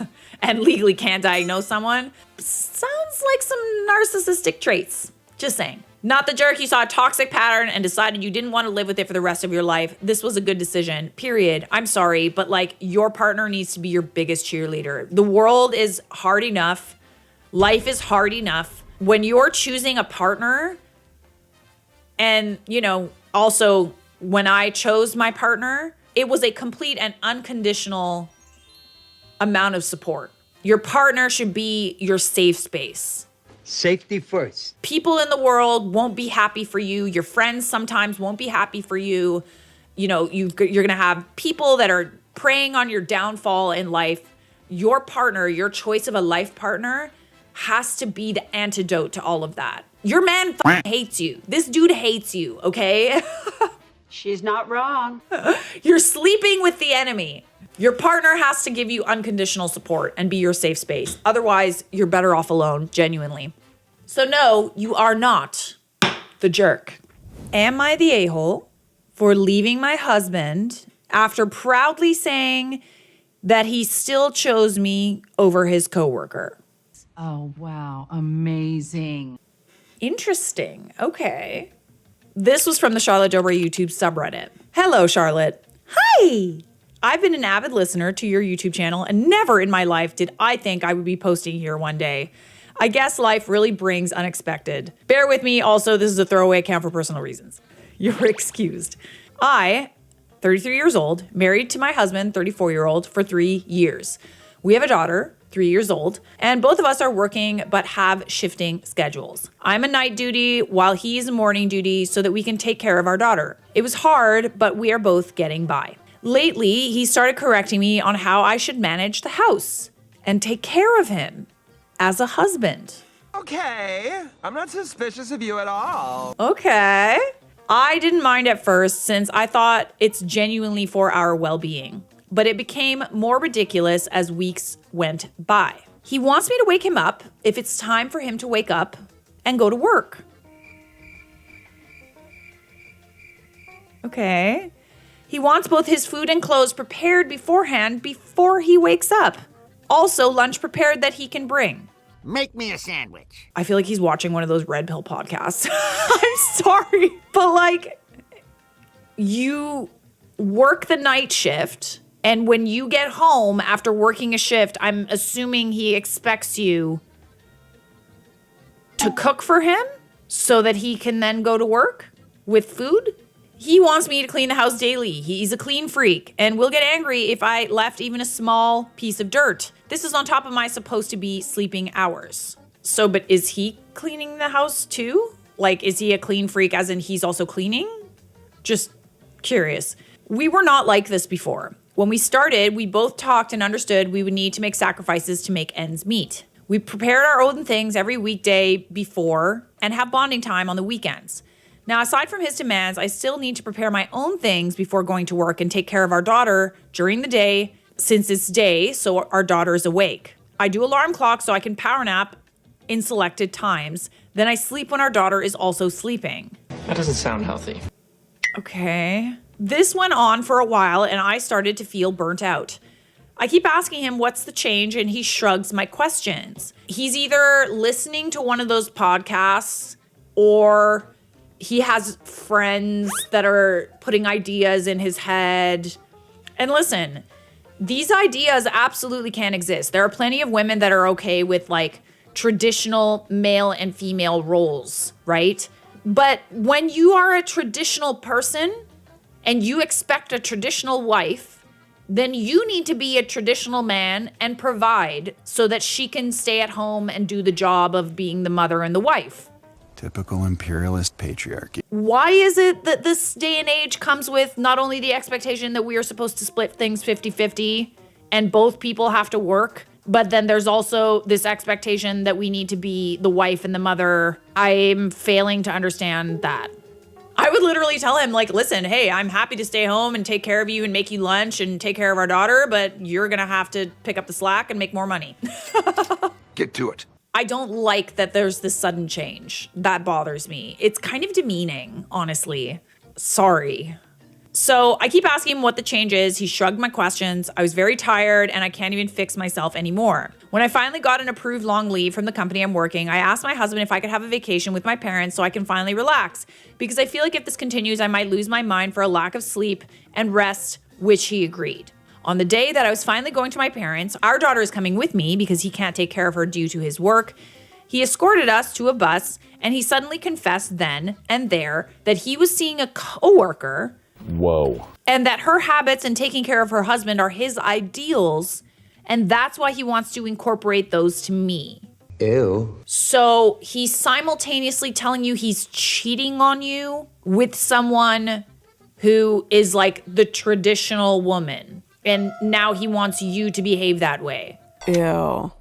A: legally can't diagnose someone. Sounds like some narcissistic traits. Just saying. Not the jerk. You saw a toxic pattern and decided you didn't want to live with it for the rest of your life. This was a good decision, period. I'm sorry, but like your partner needs to be your biggest cheerleader. The world is hard enough. Life is hard enough. When you're choosing a partner, and, you know, also when I chose my partner, it was a complete and unconditional amount of support. Your partner should be your safe space.
H: Safety first.
A: People in the world won't be happy for you. Your friends sometimes won't be happy for you. You know, you're going to have people that are preying on your downfall in life. Your partner, your choice of a life partner, has to be the antidote to all of that. Your man hates you. This dude hates you, okay?
D: She's not wrong.
A: You're sleeping with the enemy. Your partner has to give you unconditional support and be your safe space. Otherwise, you're better off alone, genuinely. So no, you are not the jerk. Am I the a-hole for leaving my husband after proudly saying that he still chose me over his coworker?
D: Oh, wow. Amazing.
A: Interesting. Okay. This was from the Charlotte Dobre YouTube subreddit. Hello, Charlotte. Hi. I've been an avid listener to your YouTube channel, and never in my life did I think I would be posting here one day. I guess life really brings unexpected. Bear with me. Also, this is a throwaway account for personal reasons. You're excused. I, 33 years old, married to my husband, 34-year-old, for 3 years. We have a daughter, 3 years old, and both of us are working but have shifting schedules. I'm a night duty while he's morning duty so that we can take care of our daughter. It was hard, but we are both getting by. Lately, he started correcting me on how I should manage the house and take care of him as a husband.
I: Okay, I'm not suspicious of you at all.
A: Okay. I didn't mind at first since I thought it's genuinely for our well-being. But it became more ridiculous as weeks went by. He wants me to wake him up if it's time for him to wake up and go to work. Okay. He wants both his food and clothes prepared beforehand before he wakes up. Also, lunch prepared that he can bring.
B: Make me a sandwich.
A: I feel like he's watching one of those red pill podcasts. I'm sorry, but like, you work the night shift, and when you get home after working a shift, I'm assuming he expects you to cook for him so that he can then go to work with food. He wants me to clean the house daily. He's a clean freak and will get angry if I left even a small piece of dirt. This is on top of my supposed to be sleeping hours. So, but is he cleaning the house too? Like, is he a clean freak as in he's also cleaning? Just curious. We were not like this before. When we started, we both talked and understood we would need to make sacrifices to make ends meet. We prepared our own things every weekday before and have bonding time on the weekends. Now, aside from his demands, I still need to prepare my own things before going to work and take care of our daughter during the day since it's day, so our daughter is awake. I do alarm clock so I can power nap in selected times. Then I sleep when our daughter is also sleeping.
C: That doesn't sound healthy.
A: Okay. This went on for a while and I started to feel burnt out. I keep asking him what's the change and he shrugs my questions. He's either listening to one of those podcasts or he has friends that are putting ideas in his head. And listen, these ideas absolutely can exist. There are plenty of women that are okay with like traditional male and female roles, right? But when you are a traditional person and you expect a traditional wife, then you need to be a traditional man and provide so that she can stay at home and do the job of being the mother and the wife.
J: Typical imperialist patriarchy.
A: Why is it that this day and age comes with not only the expectation that we are supposed to split things 50-50 and both people have to work, but then there's also this expectation that we need to be the wife and the mother? I'm failing to understand that. I would literally tell him, like, listen, hey, I'm happy to stay home and take care of you and make you lunch and take care of our daughter, but you're gonna have to pick up the slack and make more money.
B: Get to it.
A: I don't like that there's this sudden change. That bothers me. It's kind of demeaning, honestly. Sorry. So I keep asking him what the change is. He shrugged my questions. I was very tired and I can't even fix myself anymore. When I finally got an approved long leave from the company I'm working, I asked my husband if I could have a vacation with my parents so I can finally relax. Because I feel like if this continues, I might lose my mind for a lack of sleep and rest, which he agreed. On the day that I was finally going to my parents, our daughter is coming with me because he can't take care of her due to his work. He escorted us to a bus and he suddenly confessed then and there that he was seeing a coworker.
C: Whoa.
A: And that her habits and taking care of her husband are his ideals. And that's why he wants to incorporate those to me.
H: Ew.
A: So he's simultaneously telling you he's cheating on you with someone who is like the traditional woman. And now he wants you to behave that way.
K: Ew.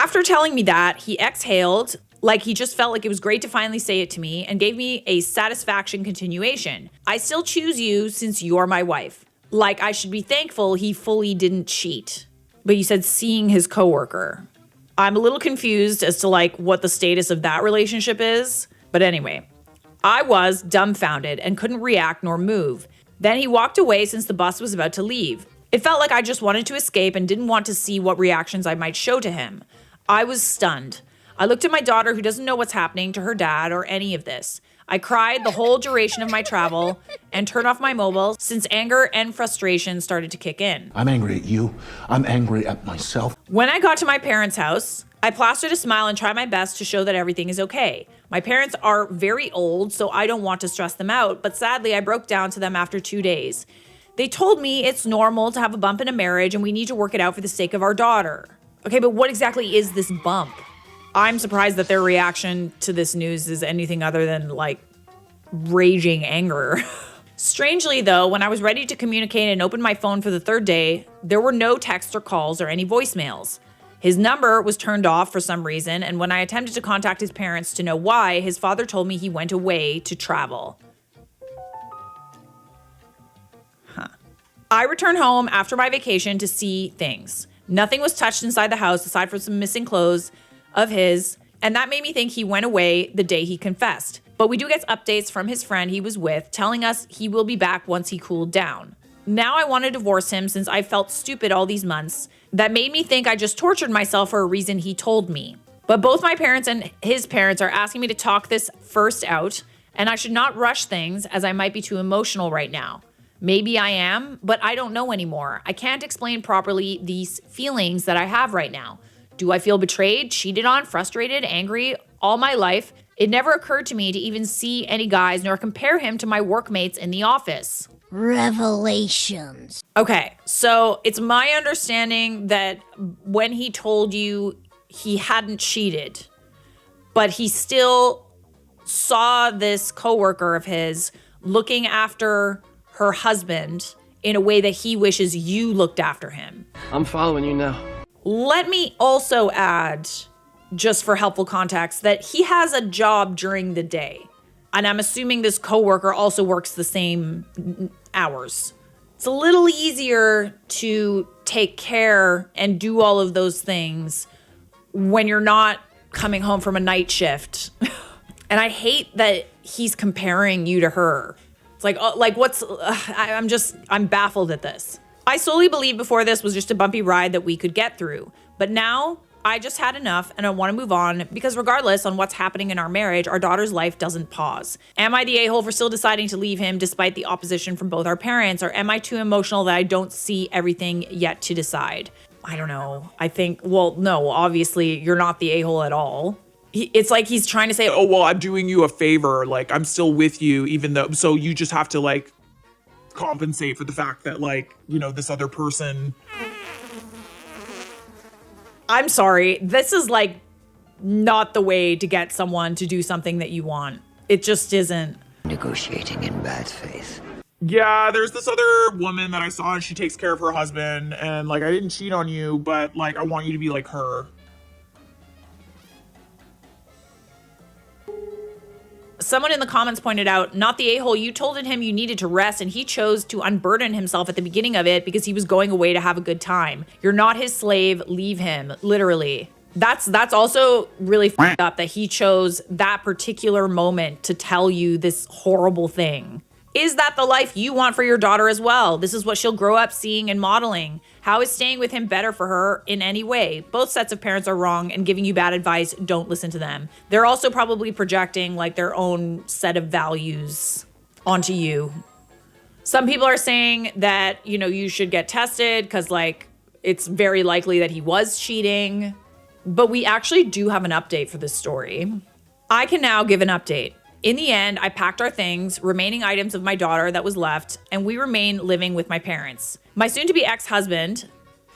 A: After telling me that, he exhaled, like he just felt like it was great to finally say it to me, and gave me a satisfaction continuation. I still choose you since you're my wife. Like I should be thankful he fully didn't cheat. But you said seeing his coworker. I'm a little confused as to like what the status of that relationship is. But anyway, I was dumbfounded and couldn't react nor move. Then he walked away since the bus was about to leave. It felt like I just wanted to escape and didn't want to see what reactions I might show to him. I was stunned. I looked at my daughter, who doesn't know what's happening to her dad or any of this. I cried the whole duration of my travel and turned off my mobile since anger and frustration started to kick in.
K: I'm angry at you. I'm angry at myself.
A: When I got to my parents' house, I plastered a smile and tried my best to show that everything is okay. My parents are very old, so I don't want to stress them out, but sadly I broke down to them after 2 days. They told me it's normal to have a bump in a marriage and we need to work it out for the sake of our daughter. Okay, but what exactly is this bump? I'm surprised that their reaction to this news is anything other than like raging anger. Strangely though, when I was ready to communicate and open my phone for the third day, there were no texts or calls or any voicemails. His number was turned off for some reason, and when I attempted to contact his parents to know why, his father told me he went away to travel. I returned home after my vacation to see things. Nothing was touched inside the house aside from some missing clothes of his, and that made me think he went away the day he confessed. But we do get updates from his friend he was with telling us he will be back once he cooled down. Now I want to divorce him since I felt stupid all these months. That made me think I just tortured myself for a reason he told me. But both my parents and his parents are asking me to talk this first out, and I should not rush things as I might be too emotional right now. Maybe I am, but I don't know anymore. I can't explain properly these feelings that I have right now. Do I feel betrayed, cheated on, frustrated, angry all my life? It never occurred to me to even see any guys nor compare him to my workmates in the office.
E: Revelations.
A: Okay, so it's my understanding that when he told you he hadn't cheated, but he still saw this coworker of his looking after her husband in a way that he wishes you looked after him.
C: I'm following you now.
A: Let me also add, just for helpful context, that he has a job during the day. And I'm assuming this coworker also works the same hours. It's a little easier to take care and do all of those things when you're not coming home from a night shift. And I hate that he's comparing you to her. It's like what's, I'm baffled at this. I solely believed before this was just a bumpy ride that we could get through. But now I just had enough and I want to move on because regardless on what's happening in our marriage, our daughter's life doesn't pause. Am I the a-hole for still deciding to leave him despite the opposition from both our parents? Or am I too emotional that I don't see everything yet to decide? I don't know. I think, well, no, obviously you're not the a-hole at all. It's like he's trying to say,
G: oh, well, I'm doing you a favor. Like, I'm still with you, even though, so you just have to like compensate for the fact that like, you know, this other person.
A: I'm sorry. This is like not the way to get someone to do something that you want. It just isn't.
H: Negotiating in bad faith.
G: Yeah, there's this other woman that I saw and she takes care of her husband and like, I didn't cheat on you, but like, I want you to be like her.
A: Someone in the comments pointed out, not the a-hole, you told him you needed to rest and he chose to unburden himself at the beginning of it because he was going away to have a good time. You're not his slave, leave him, literally. That's also really f***ed up that he chose that particular moment to tell you this horrible thing. Is that the life you want for your daughter as well? This is what she'll grow up seeing and modeling. How is staying with him better for her in any way? Both sets of parents are wrong and giving you bad advice. Don't listen to them. They're also probably projecting like their own set of values onto you. Some people are saying that, you know, you should get tested because like it's very likely that he was cheating. But we actually do have an update for this story. I can now give an update. In the end, I packed our things, remaining items of my daughter that was left, and we remain living with my parents. My soon-to-be ex-husband,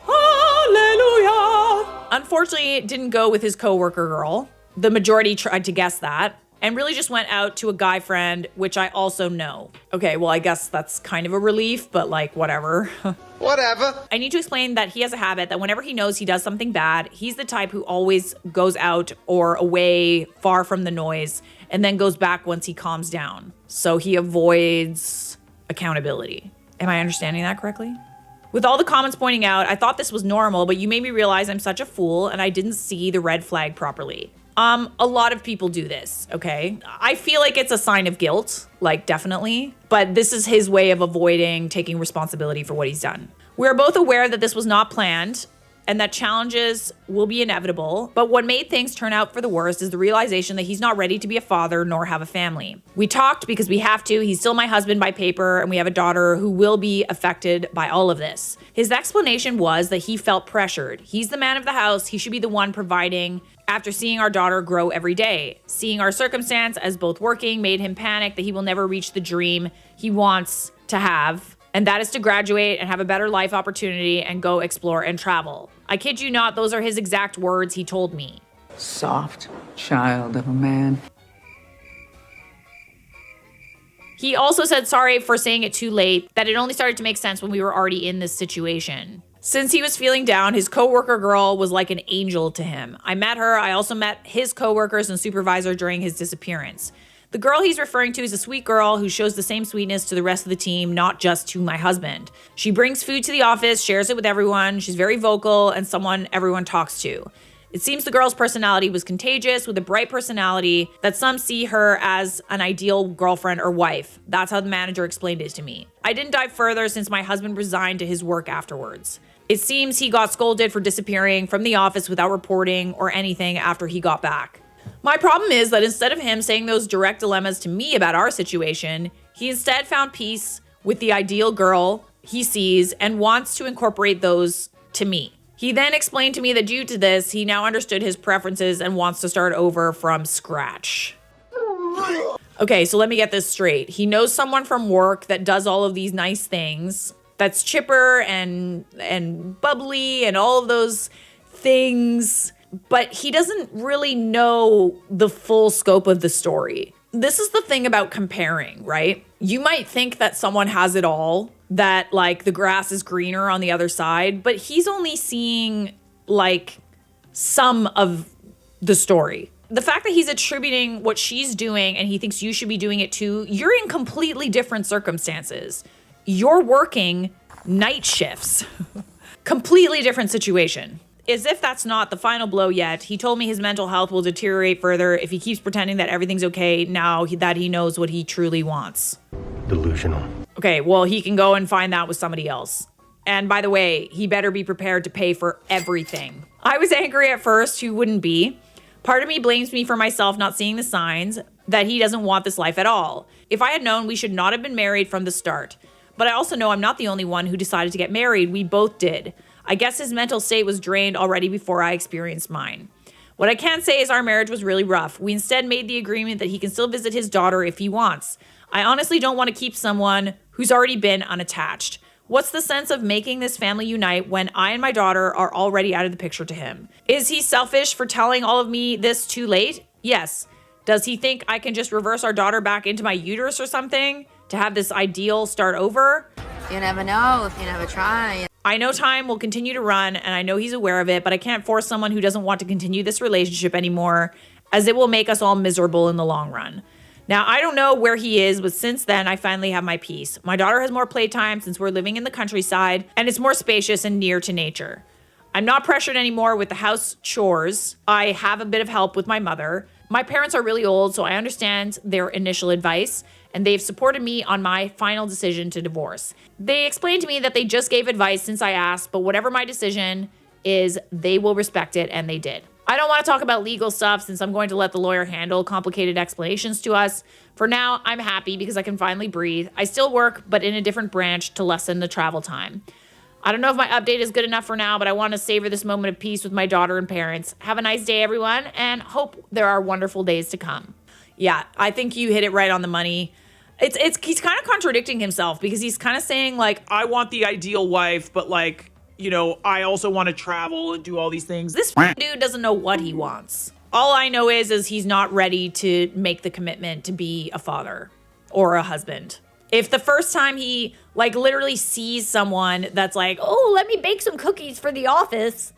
A: hallelujah, unfortunately didn't go with his coworker girl. The majority tried to guess that. and really just went out to a guy friend, which I also know. Okay, well, I guess that's kind of a relief, but like, whatever.
I: Whatever.
A: I need to explain that he has a habit that whenever he knows he does something bad, he's the type who always goes out or away far from the noise and then goes back once he calms down. So he avoids accountability. Am I understanding that correctly? With all the comments pointing out, I thought this was normal, but you made me realize I'm such a fool and I didn't see the red flag properly. A lot of people do this, okay? I feel like it's a sign of guilt, like definitely, but this is his way of avoiding taking responsibility for what he's done. We're both aware that this was not planned and that challenges will be inevitable, but what made things turn out for the worst is the realization that he's not ready to be a father nor have a family. We talked because we have to. He's still my husband by paper, and we have a daughter who will be affected by all of this. His explanation was that he felt pressured. He's the man of the house. He should be the one providing after seeing our daughter grow every day. Seeing our circumstance as both working made him panic that he will never reach the dream he wants to have, and that is to graduate and have a better life opportunity and go explore and travel. I kid you not, those are his exact words he told me.
D: Soft child of a man.
A: He also said sorry for saying it too late, that it only started to make sense when we were already in this situation. Since he was feeling down, his coworker girl was like an angel to him. I met her. I also met his coworkers and supervisor during his disappearance. The girl he's referring to is a sweet girl who shows the same sweetness to the rest of the team, not just to my husband. She brings food to the office, shares it with everyone. She's very vocal and someone everyone talks to. It seems the girl's personality was contagious, with a bright personality that some see her as an ideal girlfriend or wife. That's how the manager explained it to me. I didn't dive further since my husband resigned to his work afterwards. It seems he got scolded for disappearing from the office without reporting or anything after he got back. My problem is that instead of him saying those direct dilemmas to me about our situation, he instead found peace with the ideal girl he sees and wants to incorporate those to me. He then explained to me that due to this, he now understood his preferences and wants to start over from scratch. Okay, so let me get this straight. He knows someone from work that does all of these nice things, that's chipper and bubbly and all of those things, but he doesn't really know the full scope of the story. This is the thing about comparing, right? You might think that someone has it all, that like the grass is greener on the other side, but he's only seeing like some of the story. The fact that he's attributing what she's doing and he thinks you should be doing it too, you're in completely different circumstances. You're working night shifts. Completely different situation. As if that's not the final blow yet, he told me his mental health will deteriorate further if he keeps pretending that everything's okay now that he knows what he truly wants.
C: Delusional.
A: Okay, well, he can go and find that with somebody else. And by the way, he better be prepared to pay for everything. I was angry at first, who wouldn't be? Part of me blames me for myself not seeing the signs that he doesn't want this life at all. If I had known, we should not have been married from the start. But I also know I'm not the only one who decided to get married. We both did. I guess his mental state was drained already before I experienced mine. What I can say is our marriage was really rough. We instead made the agreement that he can still visit his daughter if he wants. I honestly don't want to keep someone who's already been unattached. What's the sense of making this family unite when I and my daughter are already out of the picture to him? Is he selfish for telling all of me this too late? Yes. Does he think I can just reverse our daughter back into my uterus or something to have this ideal start over?
L: You never know if you never try.
A: I know time will continue to run, and I know he's aware of it, but I can't force someone who doesn't want to continue this relationship anymore, as it will make us all miserable in the long run. Now, I don't know where he is, but since then, I finally have my peace. My daughter has more playtime since we're living in the countryside, and it's more spacious and near to nature. I'm not pressured anymore with the house chores. I have a bit of help with my mother. My parents are really old, so I understand their initial advice, and they've supported me on my final decision to divorce. They explained to me that they just gave advice since I asked, but whatever my decision is, they will respect it, and they did. I don't want to talk about legal stuff since I'm going to let the lawyer handle complicated explanations to us. For now, I'm happy because I can finally breathe. I still work, but in a different branch to lessen the travel time. I don't know if my update is good enough for now, but I want to savor this moment of peace with my daughter and parents. Have a nice day, everyone, and hope there are wonderful days to come. Yeah, I think you hit it right on the money. He's kind of contradicting himself because he's kind of saying like,
G: I want the ideal wife, but like, you know, I also want to travel and do all these things.
A: This dude doesn't know what he wants. All I know is he's not ready to make the commitment to be a father or a husband. If the first time he like literally sees someone that's like, oh, let me bake some cookies for the office.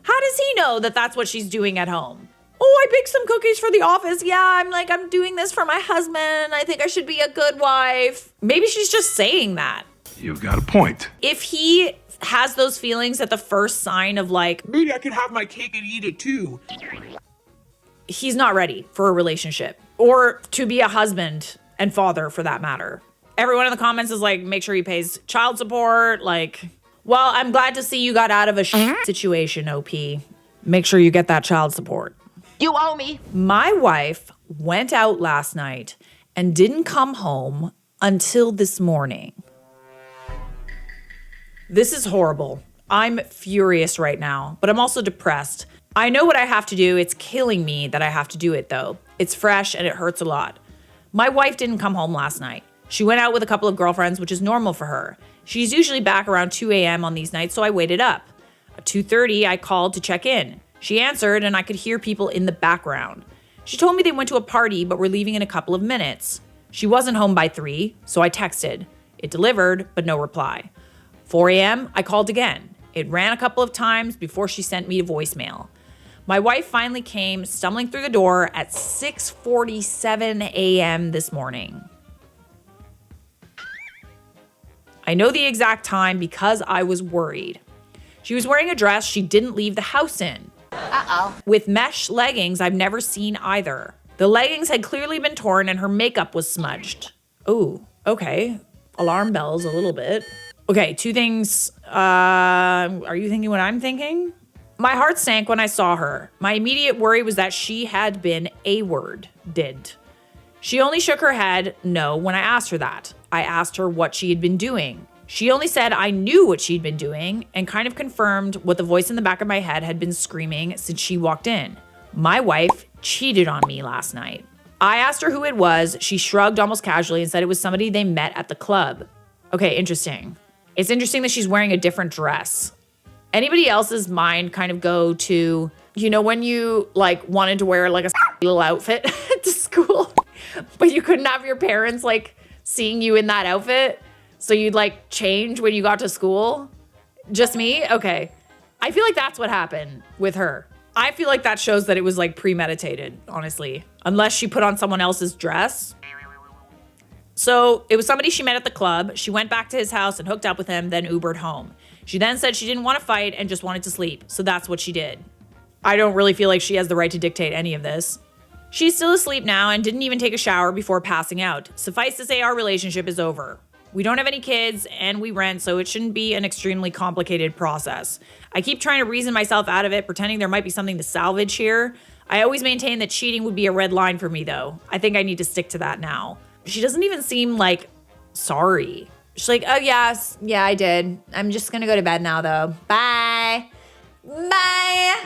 A: How does he know that that's what she's doing at home? Oh, I baked some cookies for the office. Yeah, I'm doing this for my husband. I think I should be a good wife. Maybe she's just saying that.
B: You've got a point.
A: If he has those feelings at the first sign of like,
G: maybe I could have my cake and eat it too.
A: He's not ready for a relationship or to be a husband and father for that matter. Everyone in the comments is like, make sure he pays child support. Like, well, I'm glad to see you got out of a situation, OP. Make sure you get that child support.
F: You owe me.
A: My wife went out last night and didn't come home until this morning. This is horrible. I'm furious right now, but I'm also depressed. I know what I have to do. It's killing me that I have to do it though. It's fresh and it hurts a lot. My wife didn't come home last night. She went out with a couple of girlfriends, which is normal for her. She's usually back around 2 a.m. on these nights, so I waited up. At 2:30, I called to check in. She answered and I could hear people in the background. She told me they went to a party but were leaving in a couple of minutes. She wasn't home by 3, so I texted. It delivered, but no reply. 4 a.m., I called again. It ran a couple of times before she sent me a voicemail. My wife finally came stumbling through the door at 6:47 a.m. this morning. I know the exact time because I was worried. She was wearing a dress she didn't leave the house in. With mesh leggings I've never seen either. The leggings had clearly been torn and her makeup was smudged. Oh, okay. Alarm bells a little bit. Okay, 2 things. Are you thinking what I'm thinking? My heart sank when I saw her. My immediate worry was that she had been A-worded. She only shook her head no when I asked her that. I asked her what she had been doing. She only said I knew what she'd been doing and kind of confirmed what the voice in the back of my head had been screaming since she walked in. My wife cheated on me last night. I asked her who it was. She shrugged almost casually and said it was somebody they met at the club. Okay, interesting. It's interesting that she's wearing a different dress. Anybody else's mind kind of go to, you know, when you like wanted to wear like a little outfit to school, but you couldn't have your parents like seeing you in that outfit? So you'd like change when you got to school? Just me? Okay. I feel like that's what happened with her. I feel like that shows that it was like premeditated, honestly. Unless she put on someone else's dress. So it was somebody she met at the club. She went back to his house and hooked up with him, then Ubered home. She then said she didn't want to fight and just wanted to sleep. So that's what she did. I don't really feel like she has the right to dictate any of this. She's still asleep now and didn't even take a shower before passing out. Suffice to say, our relationship is over. We don't have any kids and we rent, so it shouldn't be an extremely complicated process. I keep trying to reason myself out of it, pretending there might be something to salvage here. I always maintain that cheating would be a red line for me, though. I think I need to stick to that now. She doesn't even seem like sorry. She's like, oh, yes. Yeah, I did. I'm just going to go to bed now, though. Bye. Bye.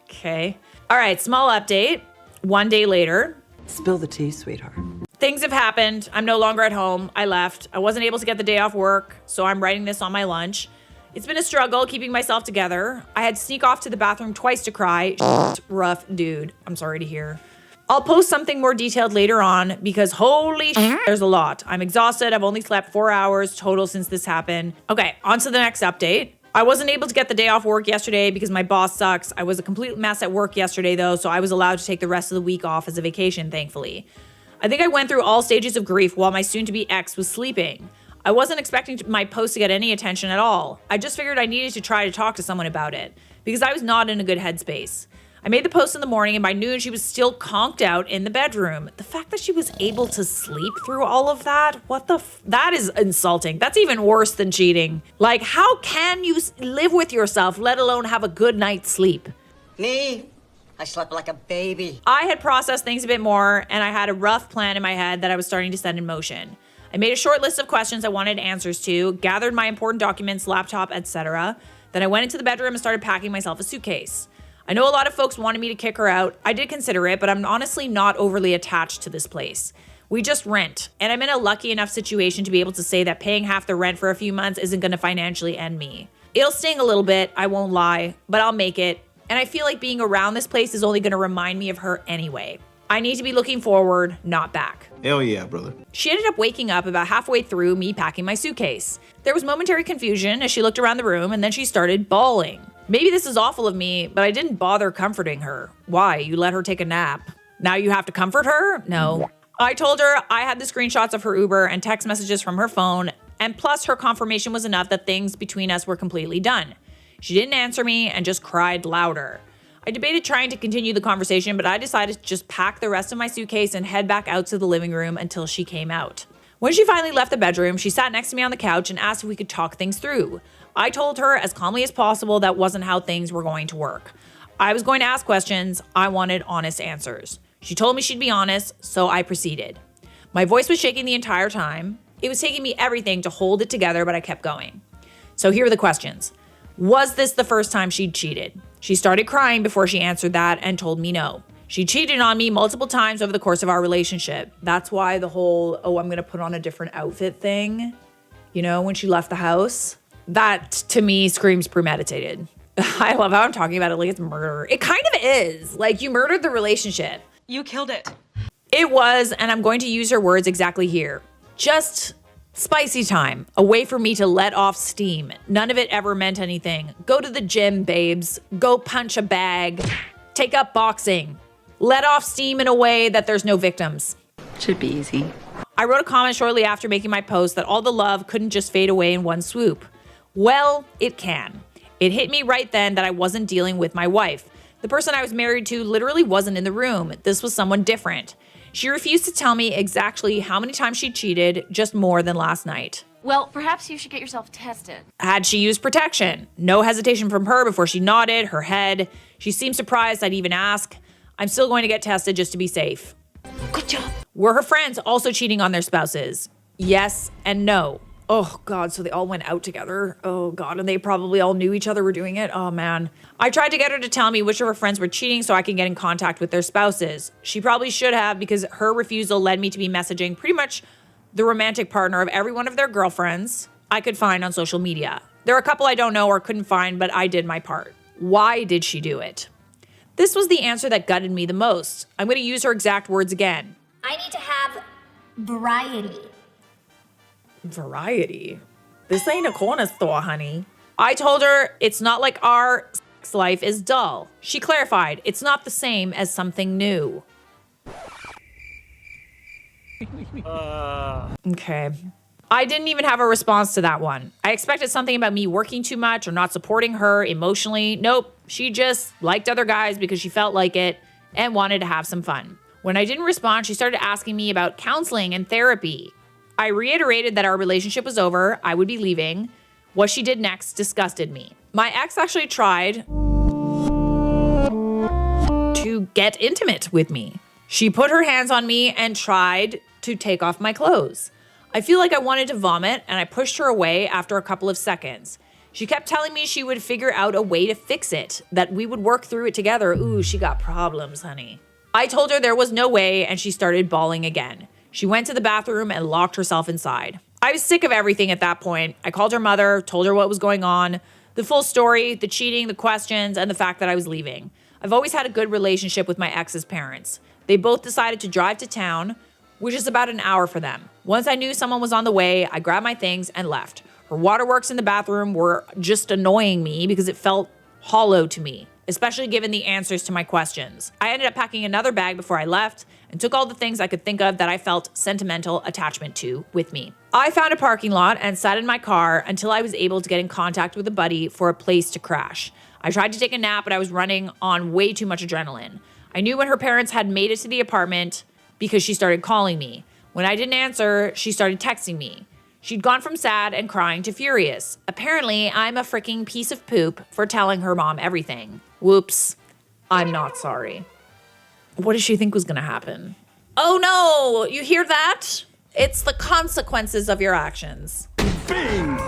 A: Okay. All right, small update. 1 day later.
D: Spill the tea, sweetheart.
A: Things have happened. I'm no longer at home. I left. I wasn't able to get the day off work, so I'm writing this on my lunch. It's been a struggle keeping myself together. I had to sneak off to the bathroom twice to cry. Rough dude. I'm sorry to hear. I'll post something more detailed later on because holy there's a lot. I'm exhausted. I've only slept 4 hours total since this happened. Okay, on to the next update. I wasn't able to get the day off work yesterday because my boss sucks. I was a complete mess at work yesterday though, so I was allowed to take the rest of the week off as a vacation, thankfully. I think I went through all stages of grief while my soon-to-be ex was sleeping. I wasn't expecting my post to get any attention at all. I just figured I needed to try to talk to someone about it because I was not in a good headspace. I made the post in the morning and by noon she was still conked out in the bedroom. The fact that she was able to sleep through all of that, that is insulting. That's even worse than cheating. Like, how can you live with yourself, let alone have a good night's sleep?
F: Me? I slept like a baby.
A: I had processed things a bit more and I had a rough plan in my head that I was starting to set in motion. I made a short list of questions I wanted answers to, gathered my important documents, laptop, etc. Then I went into the bedroom and started packing myself a suitcase. I know a lot of folks wanted me to kick her out. I did consider it, but I'm honestly not overly attached to this place. We just rent, and I'm in a lucky enough situation to be able to say that paying half the rent for a few months isn't going to financially end me. It'll sting a little bit, I won't lie, but I'll make it. and I feel like being around this place is only going to remind me of her anyway. I need to be looking forward, not back.
I: Hell yeah, brother.
A: She ended up waking up about halfway through me packing my suitcase. There was momentary confusion as she looked around the room, and then she started bawling. Maybe this is awful of me, but I didn't bother comforting her. Why? You let her take a nap. Now you have to comfort her? No. I told her I had the screenshots of her Uber and text messages from her phone, and plus her confirmation was enough that things between us were completely done. She didn't answer me and just cried louder. I debated trying to continue the conversation, but I decided to just pack the rest of my suitcase and head back out to the living room until she came out. When she finally left the bedroom, she sat next to me on the couch and asked if we could talk things through. I told her as calmly as possible that wasn't how things were going to work. I was going to ask questions. I wanted honest answers. She told me she'd be honest, so I proceeded. My voice was shaking the entire time. It was taking me everything to hold it together, but I kept going. So here are the questions. Was this the first time she'd cheated? She started crying before she answered that and told me no. She cheated on me multiple times over the course of our relationship. That's why the whole, I'm going to put on a different outfit thing, when she left the house, that to me screams premeditated. I love how I'm talking about it like it's murder. It kind of is. Like, you murdered the relationship.
F: You killed it.
A: It was, and I'm going to use her words exactly here, just spicy time, a way for me to let off steam. None of it ever meant anything. Go to the gym, babes. Go punch a bag. Take up boxing. Let off steam in a way that there's no victims.
D: Should be easy.
A: I wrote a comment shortly after making my post that all the love couldn't just fade away in one swoop. Well, it can. It hit me right then that I wasn't dealing with my wife. The person I was married to literally wasn't in the room. This was someone different. She refused to tell me exactly how many times she cheated, just more than last night.
L: Well, perhaps you should get yourself tested.
A: Had she used protection? No hesitation from her before she nodded her head. She seemed surprised I'd even ask. I'm still going to get tested just to be safe.
L: Good job.
A: Were her friends also cheating on their spouses? Yes and no. Oh God, so they all went out together. Oh God, and they probably all knew each other were doing it. Oh man. I tried to get her to tell me which of her friends were cheating so I could get in contact with their spouses. She probably should have, because her refusal led me to be messaging pretty much the romantic partner of every one of their girlfriends I could find on social media. There are a couple I don't know or couldn't find, but I did my part. Why did she do it? This was the answer that gutted me the most. I'm going to use her exact words again.
E: I need to have variety.
A: Variety? This ain't a corner store, honey. I told her it's not like our sex life is dull. She clarified it's not the same as something new. Okay. I didn't even have a response to that one. I expected something about me working too much or not supporting her emotionally. Nope. She just liked other guys because she felt like it and wanted to have some fun. When I didn't respond, she started asking me about counseling and therapy. I reiterated that our relationship was over, I would be leaving. What she did next disgusted me. My ex actually tried to get intimate with me. She put her hands on me and tried to take off my clothes. I feel like I wanted to vomit, and I pushed her away after a couple of seconds. She kept telling me she would figure out a way to fix it, that we would work through it together. Ooh, she got problems, honey. I told her there was no way, and she started bawling again. She went to the bathroom and locked herself inside. I was sick of everything at that point. I called her mother, told her what was going on, the full story, the cheating, the questions, and the fact that I was leaving. I've always had a good relationship with my ex's parents. They both decided to drive to town, which is about an hour for them. Once I knew someone was on the way, I grabbed my things and left. Her waterworks in the bathroom were just annoying me because it felt hollow to me, especially given the answers to my questions. I ended up packing another bag before I left and took all the things I could think of that I felt sentimental attachment to with me. I found a parking lot and sat in my car until I was able to get in contact with a buddy for a place to crash. I tried to take a nap, but I was running on way too much adrenaline. I knew when her parents had made it to the apartment because she started calling me. When I didn't answer, she started texting me. She'd gone from sad and crying to furious. Apparently, I'm a freaking piece of poop for telling her mom everything. Whoops. I'm not sorry. What did she think was gonna happen? Oh no, you hear that? It's the consequences of your actions. Bing!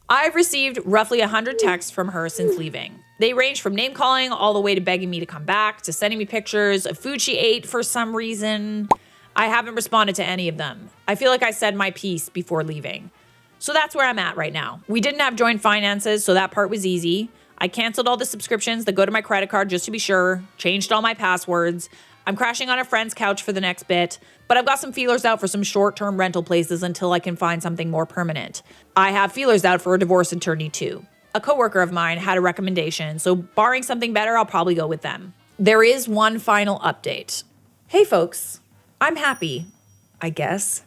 A: I've received roughly 100 texts from her since leaving. They range from name calling all the way to begging me to come back, to sending me pictures of food she ate for some reason. I haven't responded to any of them. I feel like I said my piece before leaving. So that's where I'm at right now. We didn't have joint finances, so that part was easy. I canceled all the subscriptions that go to my credit card just to be sure, changed all my passwords. I'm crashing on a friend's couch for the next bit, but I've got some feelers out for some short-term rental places until I can find something more permanent. I have feelers out for a divorce attorney too. A coworker of mine had a recommendation, so barring something better, I'll probably go with them. There is one final update. Hey folks, I'm happy, I guess,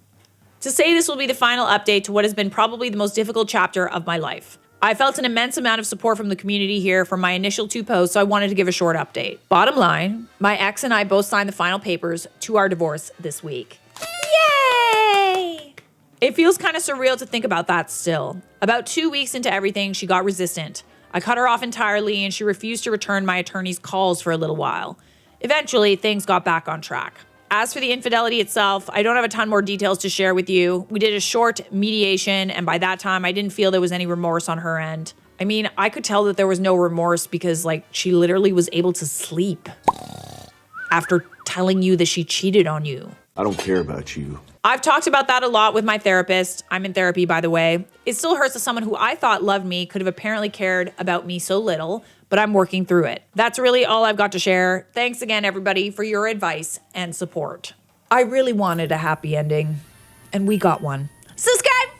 A: to say this will be the final update to what has been probably the most difficult chapter of my life. I felt an immense amount of support from the community here from my initial 2 posts, so I wanted to give a short update. Bottom line, my ex and I both signed the final papers to our divorce this week. Yay! It feels kind of surreal to think about that still. About 2 weeks into everything, she got resistant. I cut her off entirely and she refused to return my attorney's calls for a little while. Eventually, things got back on track. As for the infidelity itself, I don't have a ton more details to share with you. We did a short mediation, and by that time, I didn't feel there was any remorse on her end. I mean, I could tell that there was no remorse because, she literally was able to sleep after telling you that she cheated on you.
K: I don't care about you.
A: I've talked about that a lot with my therapist. I'm in therapy, by the way. It still hurts that someone who I thought loved me could have apparently cared about me so little, but I'm working through it. That's really all I've got to share. Thanks again, everybody, for your advice and support. I really wanted a happy ending, and we got one. Subscribe!